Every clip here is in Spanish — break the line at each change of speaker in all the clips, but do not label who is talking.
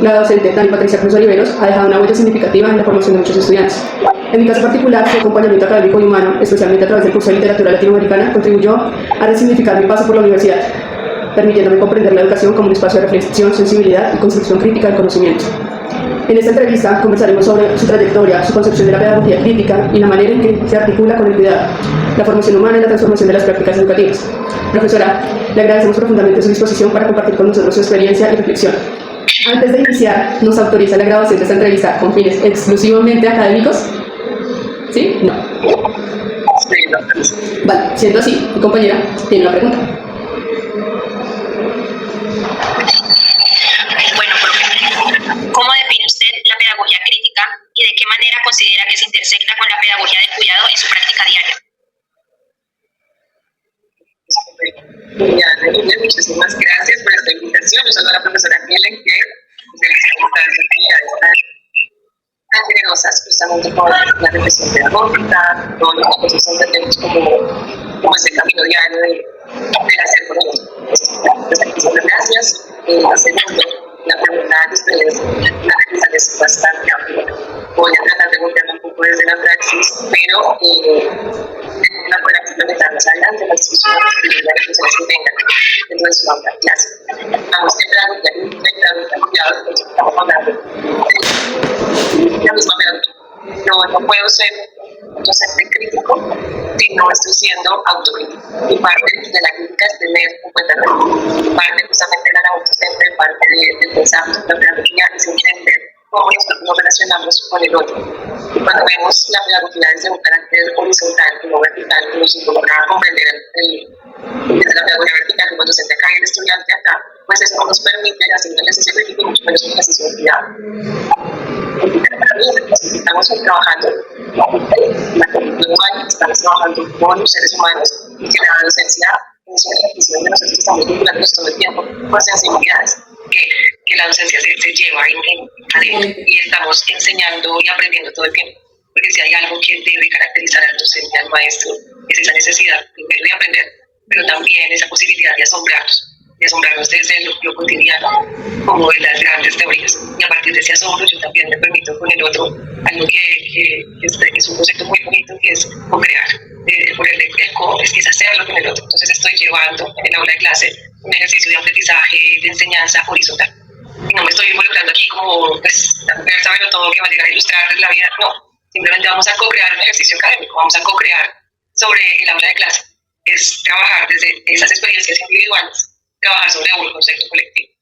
la docente Dani Patricia Cruz Oliveros ha dejado una huella significativa en la formación de muchos estudiantes. En mi caso particular, su acompañamiento académico y humano, especialmente a través del curso de literatura latinoamericana, contribuyó a resignificar mi paso por la universidad, permitiéndome comprender la educación como un espacio de reflexión, sensibilidad y construcción crítica del conocimiento. En esta entrevista conversaremos sobre su trayectoria, su concepción de la pedagogía crítica y la manera en que se articula con el cuidado, la formación humana y la transformación de las prácticas educativas. Profesora, le agradecemos profundamente su disposición para compartir con nosotros su experiencia y reflexión. Antes de iniciar, ¿nos autoriza la grabación de esta entrevista con fines exclusivamente académicos? ¿Sí? No. Vale, siendo así, mi compañera tiene una pregunta.
Bueno, profe, ¿cómo define usted la pedagogía crítica y de qué manera considera que se intersecta con la pedagogía del cuidado en su práctica diaria?
Muchísimas gracias por esta invitación. Yo soy la profesora Helen, que de las actividades tan generosas justamente con la reflexión pedagógica, todos los procesos entendemos como ese camino diario del hacer por otros. Muchas gracias. Segundo, la pregunta de ustedes, la realizan es bastante amplia. Voy a tratar de voltearme un poco desde la praxis, pero la podrán implementar más adelante en la discusión y las reflexiones que tengan dentro de su aula clase. Vamos a entrar ya en el cuidado, porque estamos hablando de la misma pedagogía. No puedo ser un docente crítico si no estoy siendo autocrítico. Y parte de la crítica es tener en cuenta parte justamente de la labor docente, parte del pensamiento de la pedagogía es entender cómo nosotros nos relacionamos con el otro. Y cuando vemos la pedagogía desde un carácter horizontal, no vertical, que nos involucra a comprender desde la pedagogía vertical, como el docente acá y el estudiante acá, pues eso nos permite hacer un ejercicio crítico y mucho menos un ejercicio de cuidado. Estamos trabajando la comunidad humana, estamos trabajando con los seres humanos y que la docencia es un ejercicio donde nosotros estamos vinculándonos todo el tiempo con sensibilidades que la docencia se lleva adentro y estamos enseñando y aprendiendo todo el tiempo. Porque si hay algo que debe caracterizar al docente, al maestro, es esa necesidad primero de aprender, pero también esa posibilidad de asombrarnos desde lo cotidiano, como de las grandes teorías. Y a partir de ese asombro yo también me permito con el otro algo que es un concepto muy bonito, que es co-crear. Ponerle el co es hacerlo con el otro. Entonces estoy llevando en el aula de clase un ejercicio de aprendizaje, de enseñanza horizontal. Y no me estoy involucrando aquí como, pues, ver, saberlo todo que va a llegar a ilustrar la vida. No, simplemente vamos a co-crear un ejercicio académico, vamos a co-crear sobre el aula de clase. Es trabajar desde esas experiencias individuales, trabajar sobre un concepto colectivo.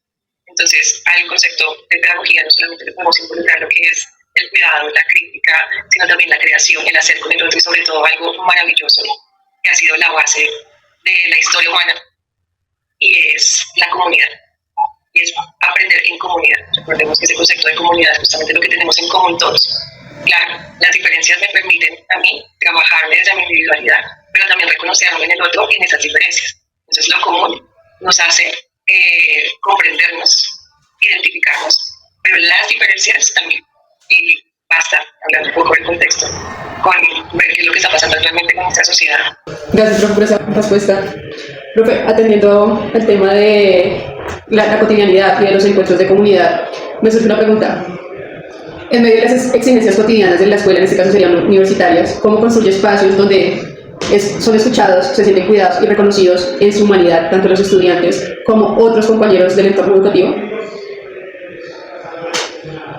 Entonces, al concepto de pedagogía no solamente le podemos involucrar lo que es el cuidado, la crítica, sino también la creación, el hacer con el otro y sobre todo algo maravilloso que ha sido la base de la historia humana y es la comunidad. Y es aprender en comunidad. Recordemos que ese concepto de comunidad es justamente lo que tenemos en común todos. Claro, las diferencias me permiten a mí trabajar desde mi individualidad, pero también reconocerme en el otro en esas diferencias. Entonces, lo común nos hace comprendernos, identificarnos, pero las diferencias también. Y basta hablar un poco del contexto, con ver qué es lo que está pasando actualmente con nuestra sociedad.
Gracias, profe, por esa respuesta. Profe, atendiendo al tema de la cotidianidad y de los encuentros de comunidad, me surge una pregunta. En medio de las exigencias cotidianas de la escuela, en este caso serían universitarias, ¿cómo construye espacios donde son escuchados, se sienten cuidados y reconocidos en su humanidad, tanto los estudiantes como otros compañeros del entorno educativo?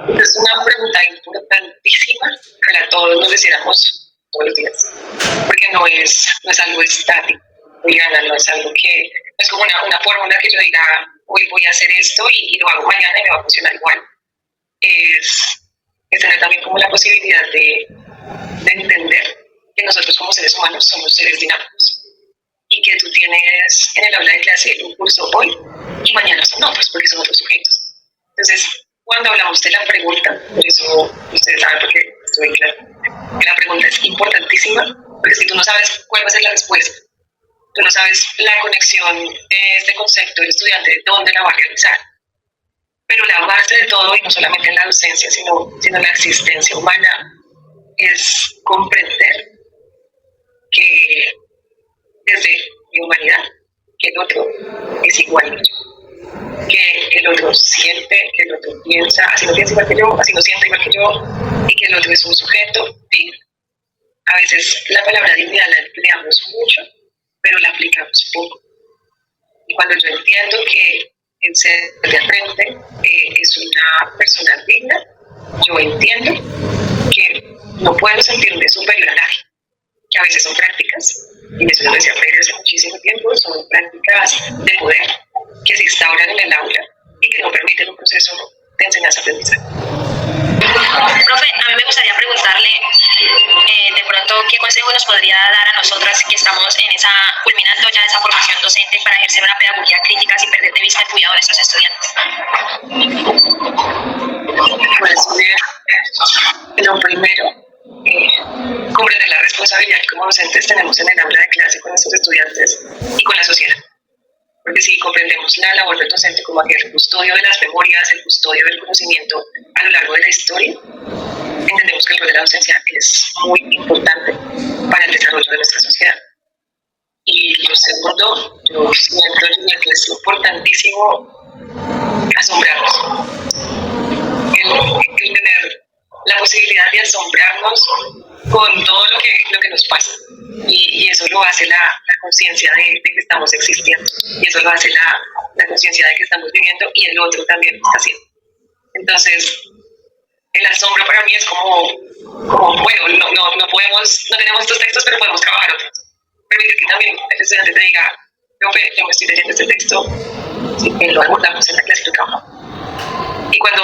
Es una pregunta importantísima que a todos nos hiciéramos todos los días, porque no es algo estático, Juliana, no es algo que, no es como una fórmula que yo diga, hoy voy a hacer esto y lo hago mañana y me va a funcionar igual. Es tener también como la posibilidad de entender que nosotros como seres humanos somos seres dinámicos y que tú tienes en el aula de clase un curso hoy y mañana son otros, porque son otros sujetos. Entonces, cuando hablamos de la pregunta, por eso ustedes saben porque estoy claro, que la pregunta es importantísima, porque si tú no sabes cuál va a ser la respuesta, tú no sabes la conexión de este concepto del estudiante, de dónde la va a realizar. Pero la base de todo, y no solamente en la docencia, sino la existencia humana, es comprender que desde mi humanidad, que el otro es igual. que el otro siente, que el otro piensa, así no piensa igual que yo, así no siente igual que yo, y que el otro es un sujeto digno. A veces la palabra dignidad la empleamos mucho, pero la aplicamos poco. Y cuando yo entiendo que el ser de al frente es una persona digna, yo entiendo que no puedo sentirme superior a nadie, que a veces son prácticas, y eso lo decía Freire hace muchísimo tiempo, son prácticas de poder que se instauran en el aula y que no permiten un proceso de enseñanza-aprendizaje.
Profe, a mí me gustaría preguntarle de pronto qué consejo nos podría dar a nosotras que estamos culminando ya esa formación docente para ejercer una pedagogía crítica sin perder de vista el cuidado de nuestros estudiantes.
Pues lo primero, comprender la responsabilidad que como docentes tenemos en el aula de clase con nuestros estudiantes y con la sociedad. Porque si comprendemos la labor del docente como el custodio de las memorias, el custodio del conocimiento a lo largo de la historia, entendemos que el rol de la docencia es muy importante para el desarrollo de nuestra sociedad. Y lo segundo, yo siento que es importantísimo asombrarnos. El tener la posibilidad de asombrarnos con todo lo que nos pasa. Y eso lo hace la conciencia de que estamos existiendo. Y eso lo hace la conciencia de que estamos viviendo y el otro también lo está haciendo. Entonces, el asombro para mí es como bueno, no tenemos estos textos, pero podemos trabajar otros. Permite que también el estudiante te diga, profe, yo me estoy leyendo este texto, sí, lo abordamos en la clase y lo trabajamos. Y cuando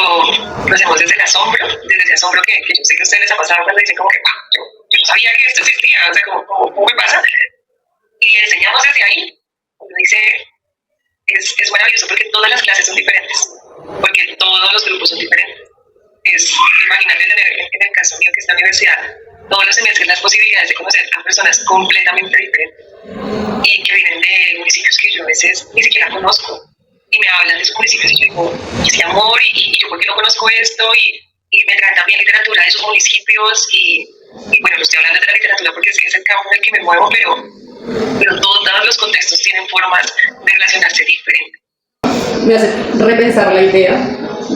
lo hacemos desde el asombro, desde ese asombro que yo sé que a ustedes les ha pasado cuando dicen como que yo no sabía que esto existía, o sea, ¿cómo me pasa? Y enseñamos desde ahí, uno dice, es maravilloso porque todas las clases son diferentes, porque todos los grupos son diferentes. Imagínate tener, en el caso mío que es la universidad, todos los semestres las posibilidades de conocer a personas completamente diferentes y que vienen de municipios que yo a veces ni siquiera conozco y me hablan de sus municipios y yo digo, ese amor y yo por qué no conozco esto y me traen también literatura de sus municipios y bueno, no estoy hablando de la literatura porque es el campo en el que me muevo, pero todos los contextos tienen formas de relacionarse diferentes.
Me hace repensar la idea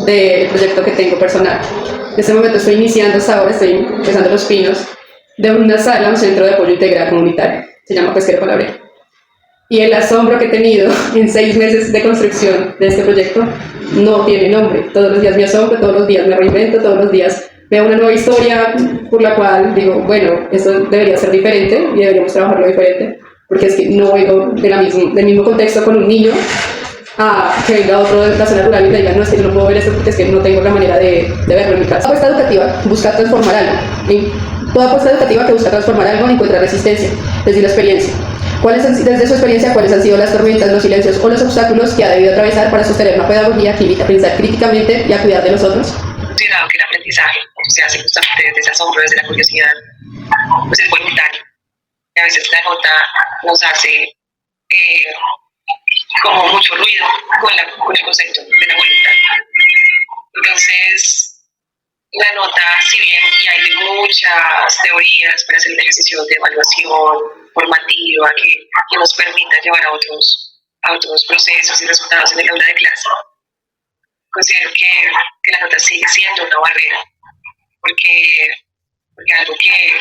del proyecto que tengo personal. En este momento estoy iniciando, hasta ahora estoy empezando Los Pinos, de una sala, un centro de apoyo integral comunitario, se llama Pesquero Palabrero. Y el asombro que he tenido en 6 meses de construcción de este proyecto no tiene nombre. Todos los días me asombro, todos los días me reinvento, todos los días veo una nueva historia por la cual digo, bueno, esto debería ser diferente y deberíamos trabajarlo diferente, porque es que no vengo del mismo contexto con un niño a que venga otro de la zona rural y me diga, no, es que yo no puedo ver esto porque es que no tengo la manera de verlo en mi casa. Toda apuesta educativa busca transformar algo. ¿Sí? Toda apuesta educativa que busca transformar algo encuentra resistencia desde la experiencia. Desde su experiencia, ¿cuáles han sido las tormentas, los silencios o los obstáculos que ha debido atravesar para sostener una pedagogía que invita a pensar críticamente y a cuidar de los otros?
Considerado que el aprendizaje se hace justamente desde ese asombro, desde la curiosidad, pues es voluntario. Y a veces la nota nos hace como mucho ruido con el concepto de la voluntad. Entonces, la nota, si bien y hay muchas teorías para hacer un ejercicio de evaluación formativa que nos permita llevar a otros procesos y resultados en el aula de clase, considero que la nota sigue siendo una barrera, porque algo que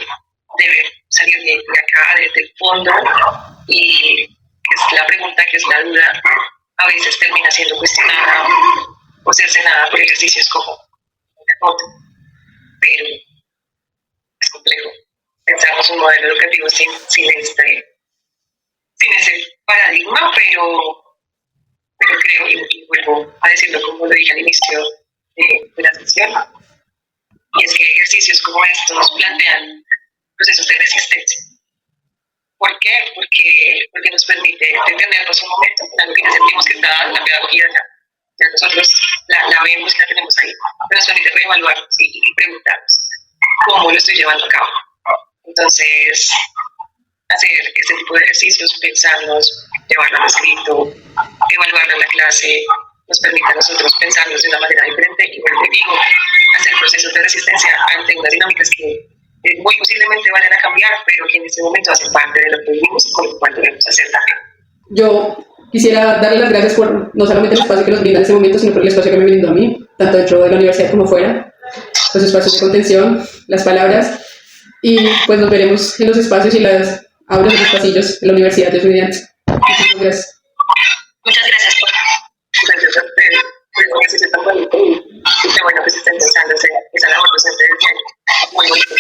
debe salir de acá, desde el fondo, y es la pregunta, que es la duda, a veces termina siendo cuestionada o cercenada por ejercicios como una nota. Pero es complejo. Pensamos un modelo educativo sin ese paradigma, pero creo, y vuelvo a decirlo como lo dije al inicio de la sesión, y es que ejercicios como estos plantean procesos de resistencia. ¿Por qué? Porque nos permite detenernos un momento en algo que ya sentimos que está la pedagogía ya nosotros la vemos y la tenemos ahí, pero nos permite reevaluarnos y preguntarnos cómo lo estoy llevando a cabo. Entonces, hacer este tipo de ejercicios, pensarnos, llevarlo al escrito, evaluarlo en la clase, nos permite a nosotros pensarnos de una manera diferente y, como digo, hacer procesos de resistencia ante unas dinámicas que muy posiblemente vayan a cambiar, pero que en este momento hacen parte de lo que vivimos y con lo cual debemos hacer también.
Yo Quisiera darle las gracias por no solamente el espacio que nos brinda en este momento, sino por el espacio que me brindó a mí, tanto dentro de la universidad como fuera, los espacios de contención, las palabras, y pues nos veremos en los espacios y las aulas de los pasillos de la universidad de mediante. Muchas gracias.
Muchas gracias por
Gracias a ustedes. Pues no sé si está bonito y qué bueno que se estén pensando esa labor docente del diario. Muy bonito.